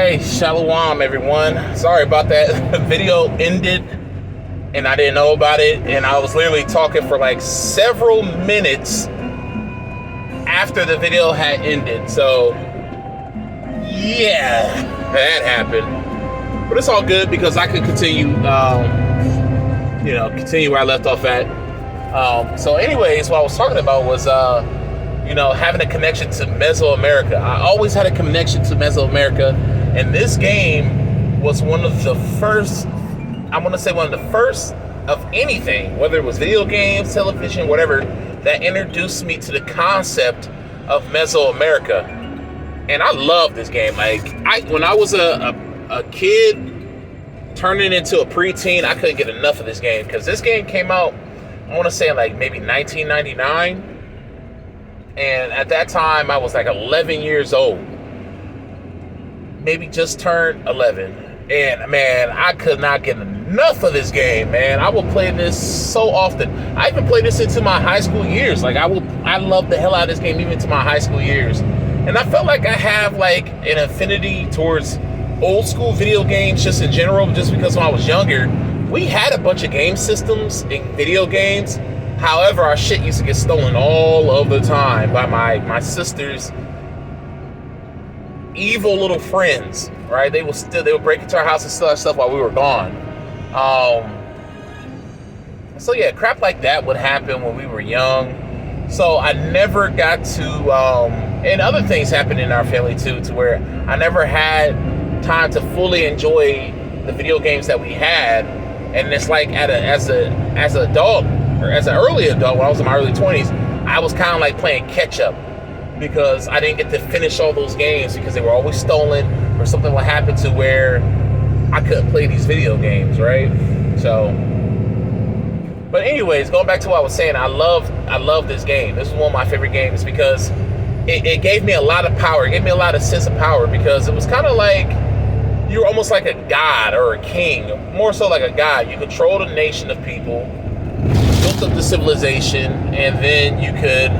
Hey, Shalom, everyone. Sorry about that. Video ended and I didn't know about it. And I was literally talking for like several minutes after the video had ended. So, yeah, that happened. But it's all good because I could continue, continue where I left off at. So anyways, what I was talking about was, having a connection to Mesoamerica. I always had a connection to Mesoamerica, and this game was one of the first, of anything, whether it was video games, television, whatever, that introduced me to the concept of Mesoamerica. And I love this game. When I was a kid turning into a preteen, I couldn't get enough of this game because this game came out, I want to say like maybe 1999. And at that time, I was like 11 years old. Maybe just turned 11. And man, I could not get enough of this game, man. I will play this so often. I even played this into my high school years. I love the hell out of this game even into my high school years. And I felt like I have like an affinity towards old school video games just in general, just because when I was younger, we had a bunch of game systems in video games. However, our shit used to get stolen all of the time by my sister's evil little friends, right? They would break into our house and steal our stuff while we were gone. So yeah, crap like that would happen when we were young. So I never got to, and other things happened in our family too, to where I never had time to fully enjoy the video games that we had. And it's like as an adult, or as an early adult, when I was in my early 20s, I was kind of like playing catch up because I didn't get to finish all those games because they were always stolen or something would happen to where I couldn't play these video games, right? So, but anyways, going back to what I was saying, I love this game. This is one of my favorite games because it gave me a lot of power. It gave me a lot of sense of power because it was kind of like you were almost like a god or a king, more so like a god. You controlled a nation of people, built up the civilization, and then you could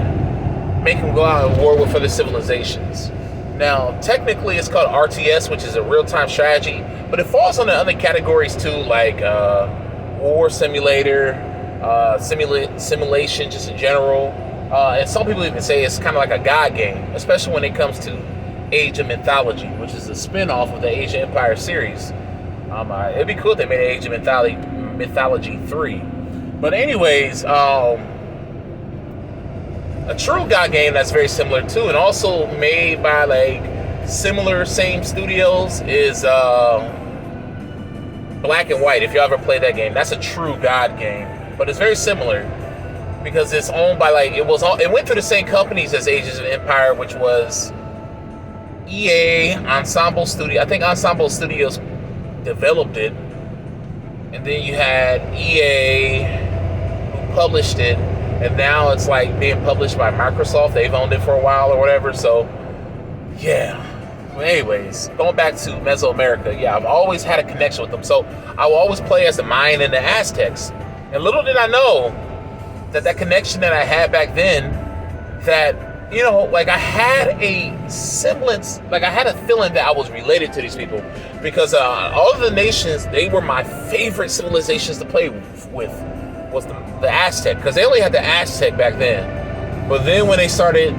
make them go out and war with other civilizations. Now, technically, it's called RTS, which is a real-time strategy, but it falls under other categories too, like war simulator, simulation, just in general. And some people even say it's kind of like a god game, especially when it comes to Age of Mythology, which is a spin-off of the Age of Empire series. It'd be cool if they made Age of Mythology 3. But anyways, a true god game that's very similar too, and also made by like same studios, is Black and White. If you ever played that game, that's a true god game, but it's very similar because it's owned by it went through the same companies as Ages of Empire, which was EA, Ensemble Studio. I think Ensemble Studios developed it, and then you had EA who published it, and now it's like being published by Microsoft. They've owned it for a while or whatever. So yeah. Well, anyways, going back to Mesoamerica, yeah, I've always had a connection with them. So I will always play as the Mayan and the Aztecs. And little did I know that connection that I had back then, that I had a semblance, I had a feeling that I was related to these people because all of the nations, they were my favorite civilizations to play with was the Aztec, because they only had the Aztec back then. But then when they started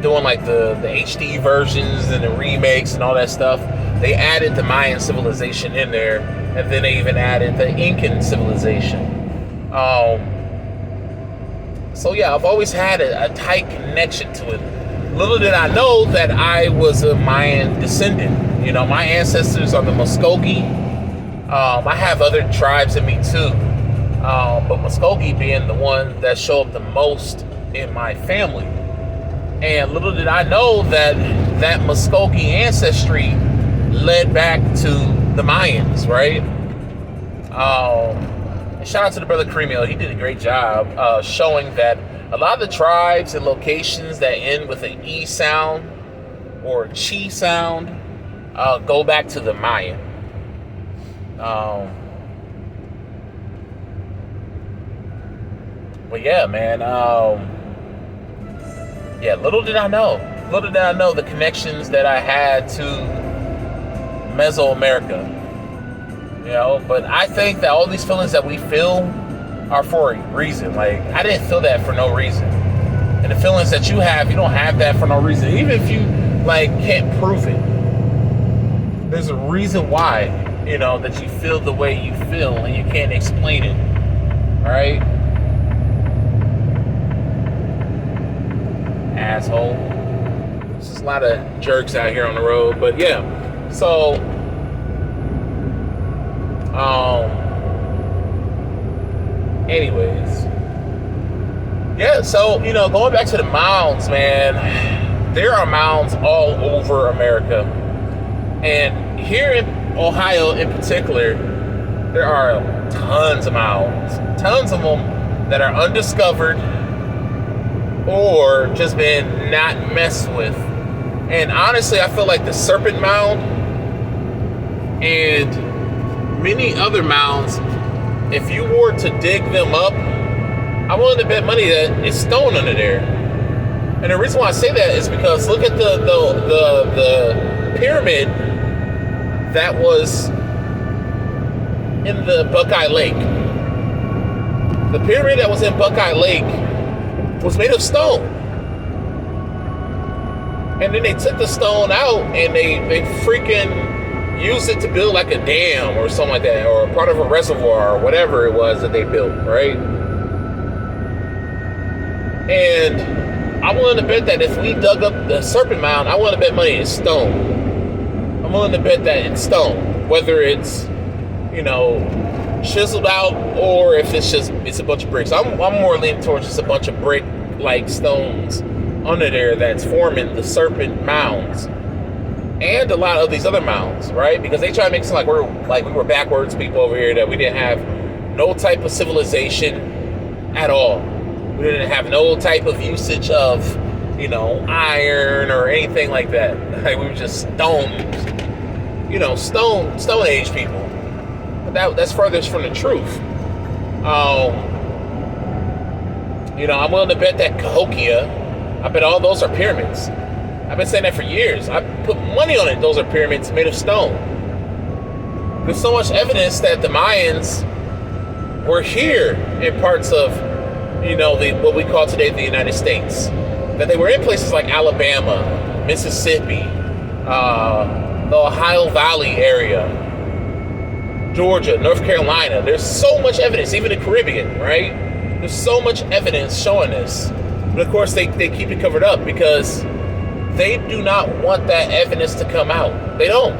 doing like the HD versions and the remakes and all that stuff, they added the Mayan civilization in there, and then they even added the Incan civilization. So yeah, I've always had a tight connection to it. Little did I know that I was a Mayan descendant. My ancestors are the Muskogee. I have other tribes in me too, but Muskogee being the one that show up the most in my family. And little did I know that Muskogee ancestry led back to the Mayans, right? And shout out to the brother Cremio. He did a great job showing that a lot of the tribes and locations that end with an E sound or Chi sound go back to the Mayan. But yeah, man. Little did I know the connections that I had to Mesoamerica. You know, but I think that all these feelings that we feel are for a reason. Like, I didn't feel that for no reason. And the feelings that you have, you don't have that for no reason. Even if you, like, can't prove it. There's a reason why, you know, that you feel the way you feel and you can't explain it. Alright? Asshole. There's just a lot of jerks out here on the road. But yeah. So, anyways. Yeah, so, you know, going back to the mounds, man, there are mounds all over America. And here in Ohio in particular, there are tons of mounds. Tons of them that are undiscovered or just been not messed with. And honestly, I feel like the Serpent Mound and many other mounds, if you were to dig them up, I'm willing to bet money that it's stone under there. And the reason why I say that is because look at the pyramid that was in the Buckeye Lake. The pyramid that was in Buckeye Lake was made of stone. And then they took the stone out and they freaking used it to build like a dam or something like that, or part of a reservoir or whatever it was that they built, right? And I'm willing to bet that if we dug up the Serpent Mound, I want to bet money it's stone. I'm willing to bet that it's stone, whether it's, you know, chiseled out or if it's a bunch of bricks. I'm more leaning towards just a bunch of brick like stones under there that's forming the Serpent Mounds and a lot of these other mounds, right? Because they try to make it sound like we were backwards people over here, that we didn't have no type of civilization at all. We didn't have no type of usage of, you know, iron or anything like that. Like, we were just stone age people. But that's furthest from the truth. You know, I'm willing to bet that Cahokia, I bet all those are pyramids. I've been saying that for years. I put money on it. Those are pyramids made of stone. There's so much evidence that the Mayans were here in parts of, you know, what we call today the United States. That they were in places like Alabama, Mississippi, the Ohio Valley area, Georgia, North Carolina. There's so much evidence, even the Caribbean, right? There's so much evidence showing this. But of course, they keep it covered up because they do not want that evidence to come out. They don't.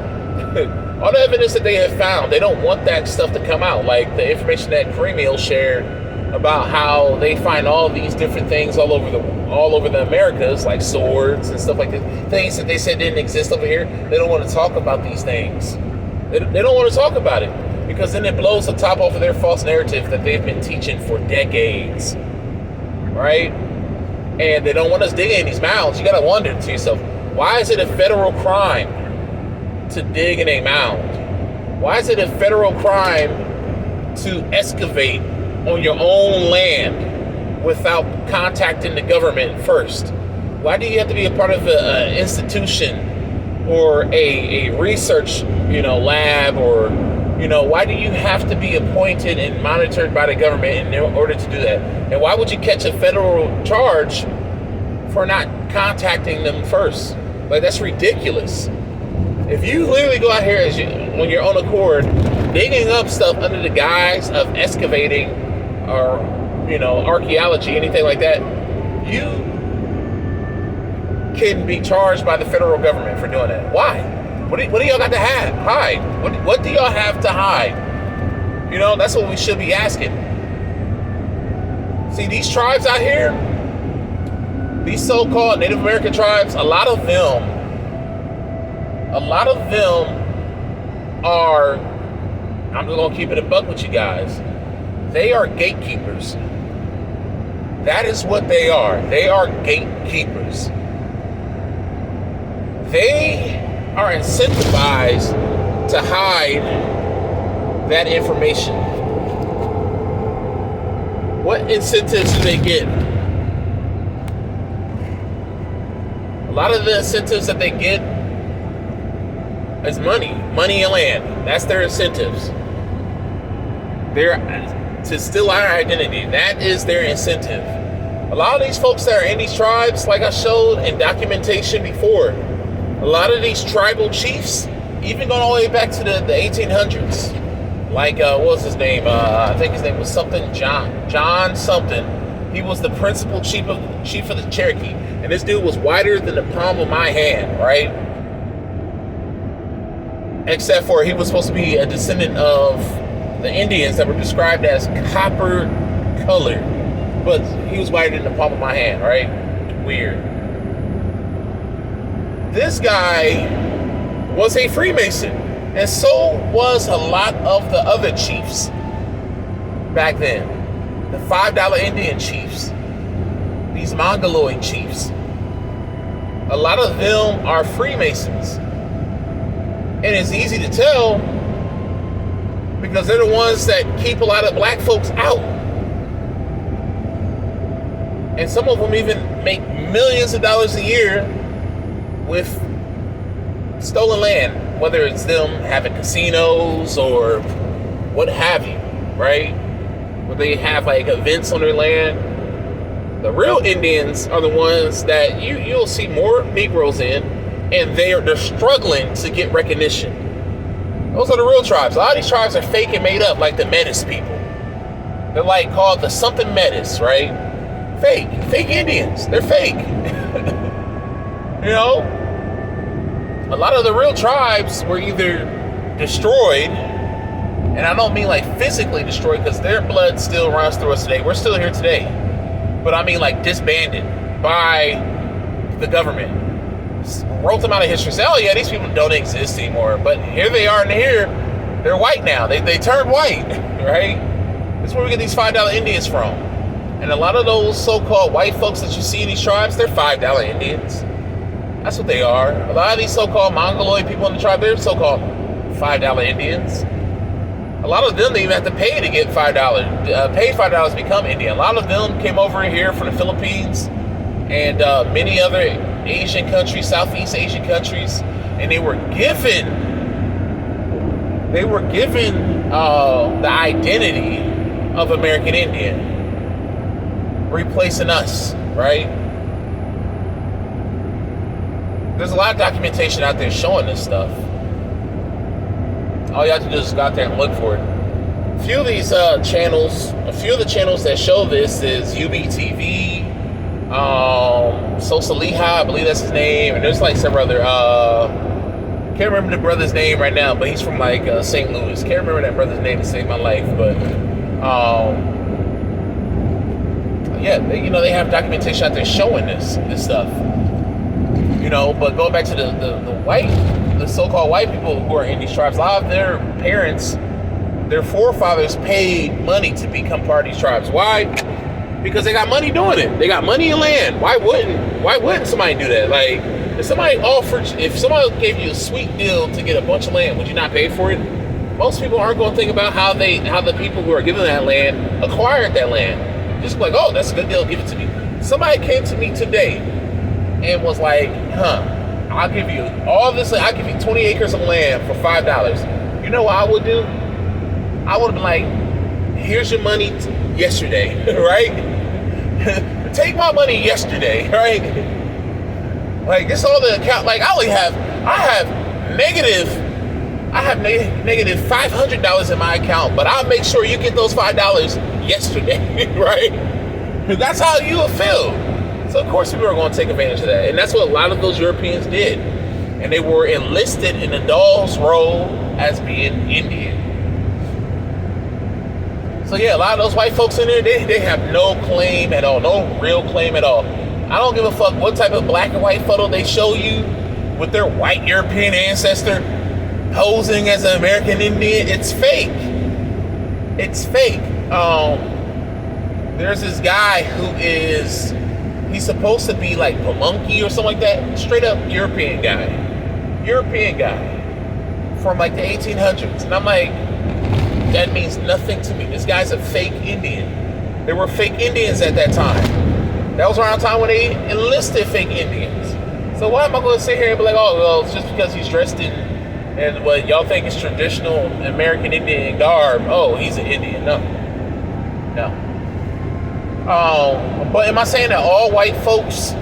All the evidence that they have found, they don't want that stuff to come out. Like the information that Creamiel shared about how they find all these different things all over the Americas, like swords and stuff like that. Things that they said didn't exist over here. They don't want to talk about these things. They don't want to talk about it because then it blows the top off of their false narrative that they've been teaching for decades, right? And they don't want us digging in these mounds. You got to wonder to yourself, why is it a federal crime to dig in a mound? Why is it a federal crime to excavate on your own land without contacting the government first? Why do you have to be a part of an institution or a research, you know, lab, or, you know, why do you have to be appointed and monitored by the government in order to do that? And why would you catch a federal charge for not contacting them first? Like, that's ridiculous. If you literally go out here when you're on accord, digging up stuff under the guise of excavating or, you know, archaeology, anything like that, you can be charged by the federal government for doing that. Why? What do y'all got to hide? What do y'all have to hide? You know, that's what we should be asking. See, these tribes out here, these so-called Native American tribes, a lot of them are, I'm just gonna keep it a buck with you guys, they are gatekeepers. That is what they are. They are gatekeepers. They are incentivized to hide that information. What incentives do they get? A lot of the incentives that they get It's money and land. That's their incentives. They're to steal our identity. That is their incentive. A lot of these folks that are in these tribes, like I showed in documentation before, a lot of these tribal chiefs, even going all the way back to the 1800s, like what was his name? I think his name was something John something. He was the principal chief of the Cherokee, and this dude was whiter than the palm of my hand, right? Except for he was supposed to be a descendant of the Indians that were described as copper colored, but he was whiter than the palm of my hand, right? Weird. This guy was a Freemason, and so was a lot of the other chiefs back then. The $5 Indian chiefs, these Mongoloid chiefs. A lot of them are Freemasons. And it's easy to tell because they're the ones that keep a lot of black folks out. And some of them even make millions of dollars a year with stolen land, whether it's them having casinos or what have you, right? Where they have like events on their land. The real Indians are the ones that you'll see more Negroes in, and they're struggling to get recognition. Those are the real tribes. A lot of these tribes are fake and made up, like the Metis people. They're like called the something Metis, right? Fake Indians. They're fake. You know? A lot of the real tribes were either destroyed, and I don't mean like physically destroyed because their blood still runs through us today. We're still here today. But I mean like disbanded by the government. Wrote them out of history. Say, oh yeah, these people don't exist anymore. But here they are, and they're white now. They turned white, right? That's where we get these $5 Indians from. And a lot of those so-called white folks that you see in these tribes, they're $5 Indians. That's what they are. A lot of these so-called Mongoloid people in the tribe, they're so-called $5 Indians. A lot of them, they even have to pay to get $5. Pay $5 to become Indian. A lot of them came over here from the Philippines and many other Asian countries, Southeast Asian countries, and they were given the identity of American Indian, replacing us, right? There's a lot of documentation out there showing this stuff. All you have to do is go out there and look for it. A few of these channels, a few of the channels that show this is UBTV, Sosaliha, I believe that's his name, and there's like several other, can't remember the brother's name right now, but he's from like St. Louis. Can't remember that brother's name to save my life, but yeah, they have documentation out there showing this stuff. But going back to the so-called white people who are in these tribes, a lot of their parents, their forefathers paid money to become part of these tribes. Why? Because they got money doing it. They got money and land. Why wouldn't somebody do that? Like, if somebody gave you a sweet deal to get a bunch of land, would you not pay for it? Most people aren't going to think about how the people who are given that land acquired that land. Just like, oh, that's a good deal, give it to me. Somebody came to me today and was like, I'll give you all this land. I'll give you 20 acres of land for $5. You know what I would do? I would have been like, here's your money yesterday, right? Take my money yesterday, right? Like, it's all the account. Like, I have negative $500 in my account, but I'll make sure you get those $5 yesterday, right? That's how you will feel. So of course people are going to take advantage of that. And that's what a lot of those Europeans did. And they were enlisted in the doll's role as being Indian. So yeah, a lot of those white folks in there, they have no claim at all. No real claim at all. I don't give a fuck what type of black and white photo they show you with their white European ancestor posing as an American Indian. It's fake. It's fake. There's this guy he's supposed to be like Pamunkey or something like that. Straight up European guy from like the 1800s. And I'm like, that means nothing to me. This guy's a fake Indian. There were fake Indians at that time. That was around the time when they enlisted fake Indians. So why am I going to sit here and be like, oh, well, it's just because he's dressed in And what y'all think is traditional American Indian garb, oh, he's an Indian. No. No. But am I saying that all white folks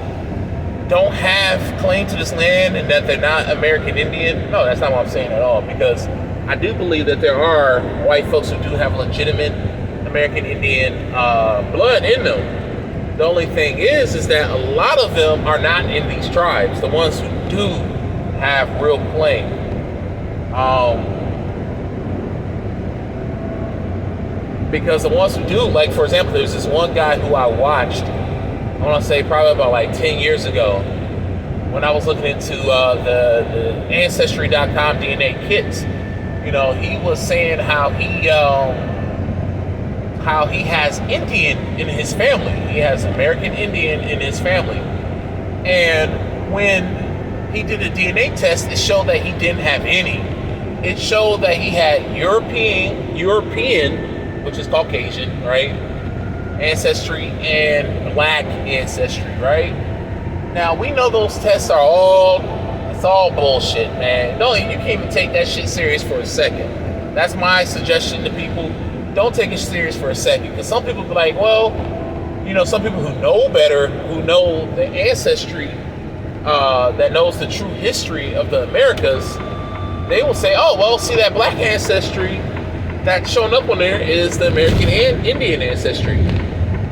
don't have claim to this land and that they're not American Indian? No, that's not what I'm saying at all, because I do believe that there are white folks who do have legitimate American Indian blood in them. The only thing is that a lot of them are not in these tribes, the ones who do have real claim. Because the ones who do, like, for example, there's this one guy who I watched, I want to say probably about like 10 years ago, when I was looking into the Ancestry.com DNA kits. You know, he was saying how he has Indian in his family. He has American Indian in his family. And when he did a DNA test, it showed that he didn't have any. It showed that he had European, which is Caucasian, right, ancestry, and black ancestry, right? Now, we know those tests are all bullshit, man. No, you can't even take that shit serious for a second. That's my suggestion to people. Don't take it serious for a second, because some people be like, well, you know, some people who know better, who know the ancestry, that knows the true history of the Americas, they will say, oh, well, see, that black ancestry that's showing up on there is the American and Indian ancestry.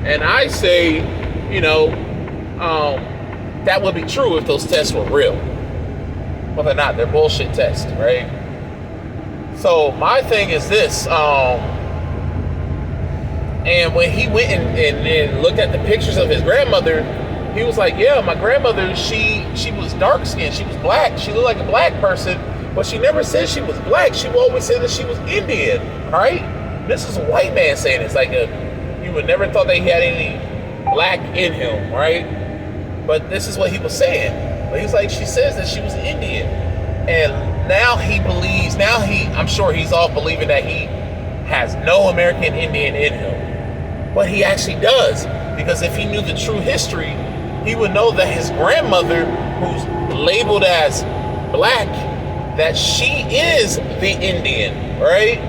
And I say, you know, that would be true if those tests were real. Well, they're not. They're bullshit tests, right? So my thing is this, and when he went and looked at the pictures of his grandmother, he was like, yeah, my grandmother, she was dark skinned, she was black, she looked like a black person, but she never said she was black. She always said that she was Indian, right? This is a white man saying it's like you would never thought that he had any black in him, right? But this is what he was saying. But he's like, she says that she was Indian. And now he believes, I'm sure he's off believing that he has no American Indian in him. But he actually does. Because if he knew the true history, he would know that his grandmother, who's labeled as black, that she is the Indian, right?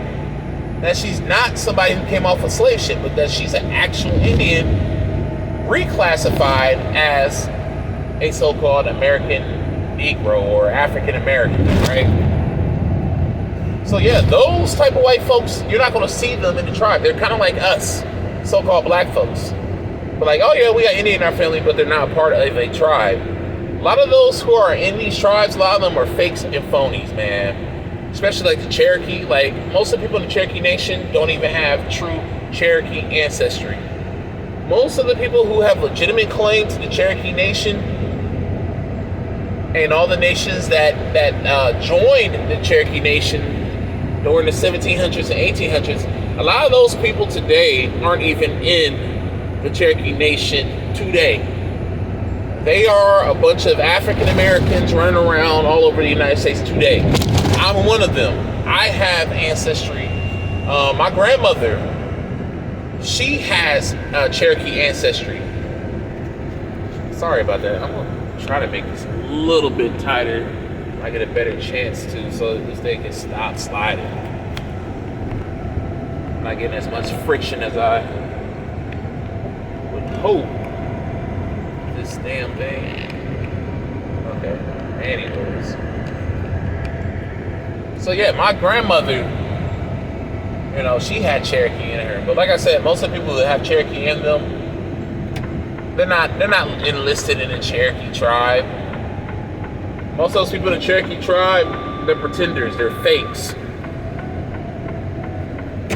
That she's not somebody who came off a slave ship, but that she's an actual Indian reclassified as a so-called American Negro or African American, right? So yeah, those type of white folks, you're not going to see them in the tribe. They're kind of like us, so-called black folks. But like, oh yeah, we got Indian in our family, but they're not a part of a tribe. A lot of those who are in these tribes, a lot of them are fakes and phonies, man. Especially like the Cherokee. Like, most of the people in the Cherokee Nation don't even have true Cherokee ancestry. Most of the people who have legitimate claim to the Cherokee Nation and all the nations that joined the Cherokee Nation during the 1700s and 1800s, a lot of those people today aren't even in the Cherokee Nation today. They are a bunch of African Americans running around all over the United States today. I'm one of them. I have ancestry. My grandmother, she has Cherokee ancestry. Sorry about that. I'm going to try to make this a little bit tighter. I get a better chance to, so this thing can stop sliding. I'm not getting as much friction as I would hope. This damn thing. Okay. Anyways. So yeah, my grandmother, you know, she had Cherokee in her. But like I said, most of the people that have Cherokee in them, they're not enlisted in the Cherokee tribe. Most of those people in the Cherokee tribe, they're pretenders, they're fakes.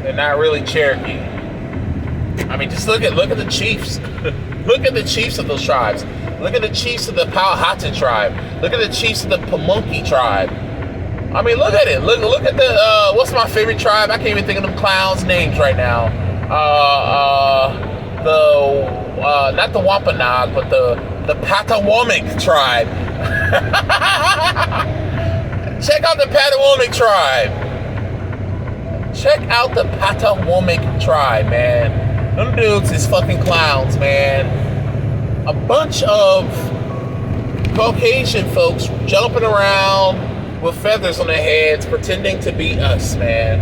They're not really Cherokee. I mean, just look at the chiefs. Look at the chiefs of those tribes. Look at the chiefs of the Powhatan tribe. Look at the chiefs of the Pamunkey tribe. I mean, look at it. Look at the what's my favorite tribe? I can't even think of them clowns' names right now. Not the Wampanoag, but the Patawomic tribe. Check out the Patawomic tribe. Check out the Patawomic tribe, man. Them dudes is fucking clowns, man. A bunch of Caucasian folks jumping around, with feathers on their heads pretending to be us, man.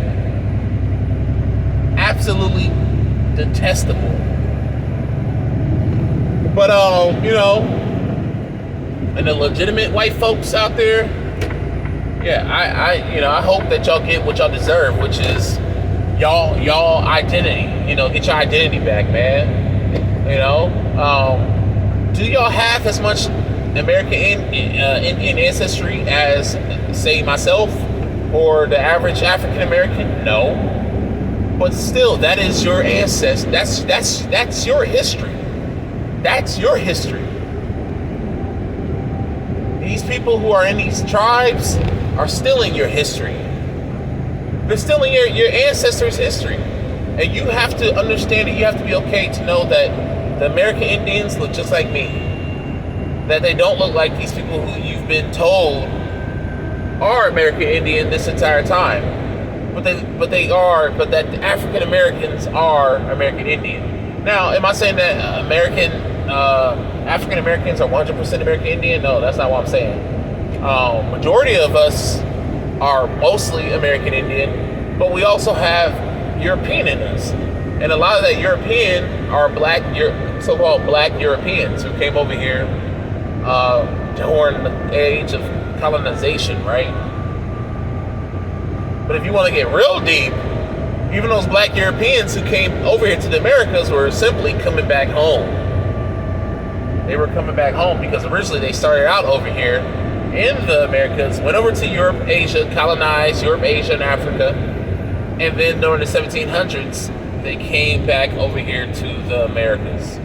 Absolutely detestable. But and the legitimate white folks out there, yeah, I hope that y'all get what y'all deserve, which is y'all identity. Get your identity back, man. Do y'all have as much American Indian ancestry as, say, myself or the average African American? No, but still, that is your ancestry. That's your history. That's your history. These people who are in these tribes are stealing your history. They're stealing your ancestors' history. And you have to understand it. You have to be okay to know that the American Indians look just like me. That they don't look like these people who you've been told are American Indian this entire time. But that African Americans are American Indian. Now, am I saying that African Americans are 100% American Indian? No, that's not what I'm saying. Majority of us are mostly American Indian, but we also have European in us. And a lot of that European are so-called black Europeans who came over here during the age of colonization, right? But if you want to get real deep, even those black Europeans who came over here to the Americas were simply coming back home. They were coming back home because originally they started out over here in the Americas, went over to Europe, Asia, colonized Europe, Asia, and Africa, and then during the 1700s, they came back over here to the Americas.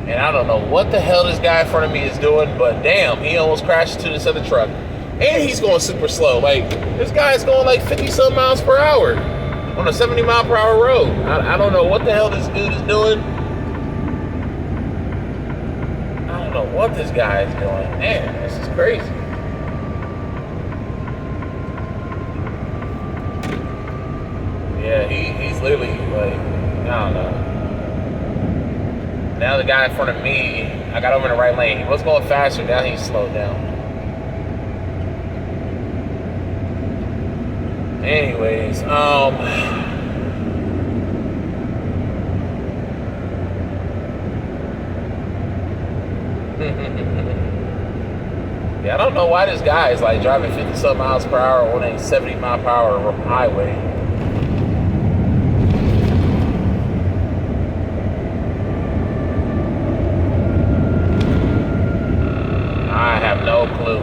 And I don't know what the hell this guy in front of me is doing, but damn, he almost crashed into this other truck. And he's going super slow. Like, this guy's going like 50-some miles per hour on a 70-mile-per-hour road. I don't know what the hell this dude is doing. I don't know what this guy is doing. Man, this is crazy. Yeah, he's literally like, I don't know. Now the guy in front of me, I got over in the right lane. He was going faster, now he's slowed down. Anyways, yeah, I don't know why this guy is like driving 50-some miles per hour on a 70-mile-per-hour highway. I have no clue.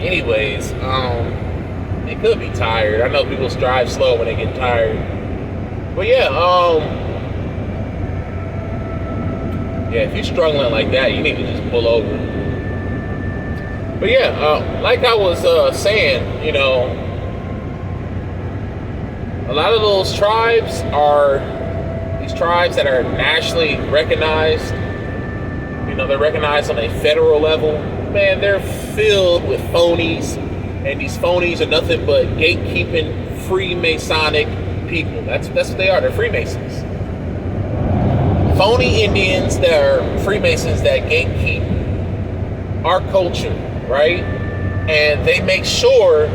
Anyways, they could be tired. I know people drive slow when they get tired. But yeah, if you're struggling like that, you need to just pull over. But yeah, like I was saying, a lot of those tribes are these tribes that are nationally recognized. They're recognized on a federal level. Man, they're filled with phonies, and these phonies are nothing but gatekeeping Freemasonic people. That's what they are. They're Freemasons. Phony Indians that are Freemasons that gatekeep our culture, right? And they make sure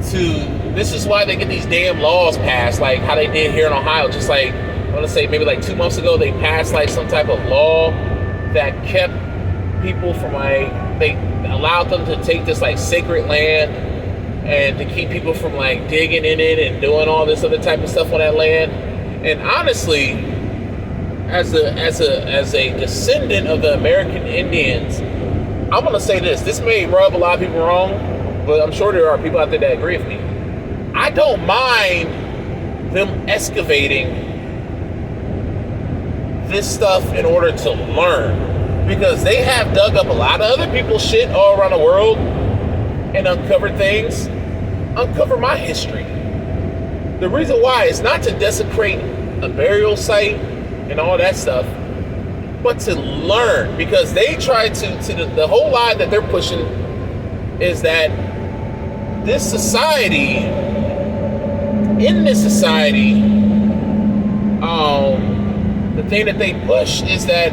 this is why they get these damn laws passed, like how they did here in Ohio. Just like, I want to say maybe like 2 months ago, they passed like some type of law that kept people from they allowed them to take this like sacred land and to keep people from like digging in it and doing all this other type of stuff on that land. And honestly, as a descendant of the American Indians, I'm gonna say this may rub a lot of people wrong, but I'm sure there are people out there that agree with me. I don't mind them excavating this stuff in order to learn, because they have dug up a lot of other people's shit all around the world and uncovered things. Uncover my history. The reason why is not to desecrate a burial site and all that stuff, but to learn, because they try to the whole lie that they're pushing is that in this society, the thing that they push is that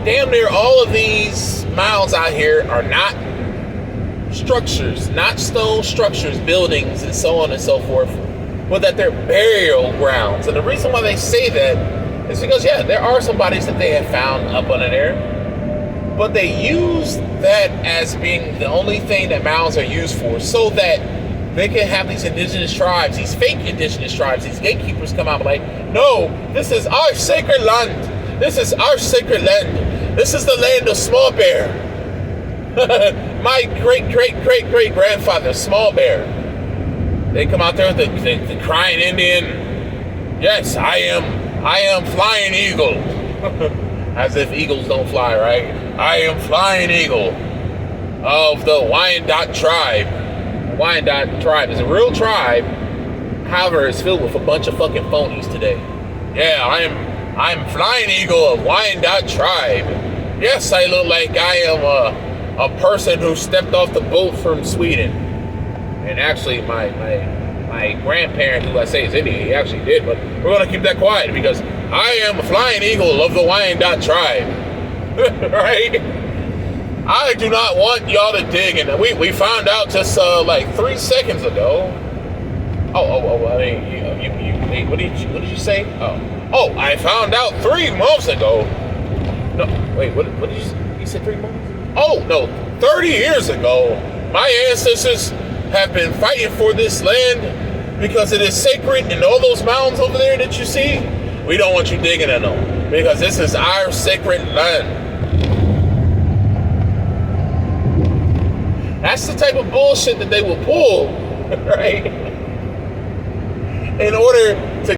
damn near all of these mouths out here are not structures, not stone structures, buildings, and so on and so forth, but that they're burial grounds. And the reason why they say that is because, yeah, there are some bodies that they have found up under there, but they use that as being the only thing that mounds are used for, so that they can have these indigenous tribes, these fake indigenous tribes, these gatekeepers come out like, no, this is our sacred land. This is our sacred land. This is the land of Small Bear. My great grandfather, Small Bear. They come out there with the crying Indian. Yes, I am Flying Eagle. As if eagles don't fly, right? I am Flying Eagle of the Wyandotte tribe. Wyandotte tribe is a real tribe. However, it's filled with a bunch of fucking phonies today. Yeah, I'm Flying Eagle of Wyandotte tribe. Yes, I look like I am a person who stepped off the boat from Sweden. And actually, my grandparent, who I say is Indian, he actually did, but we're gonna keep that quiet because I am a Flying Eagle of the Wyandotte tribe. Right? I do not want y'all to dig, and we found out just like 3 seconds ago. I mean, what did you say? Oh, I found out 3 months ago. No, wait, what did you say 3 months? Oh no, 30 years ago, my ancestors have been fighting for this land because it is sacred, and all those mountains over there that you see, we don't want you digging in them because this is our sacred land. That's the type of bullshit that they will pull, right? In order to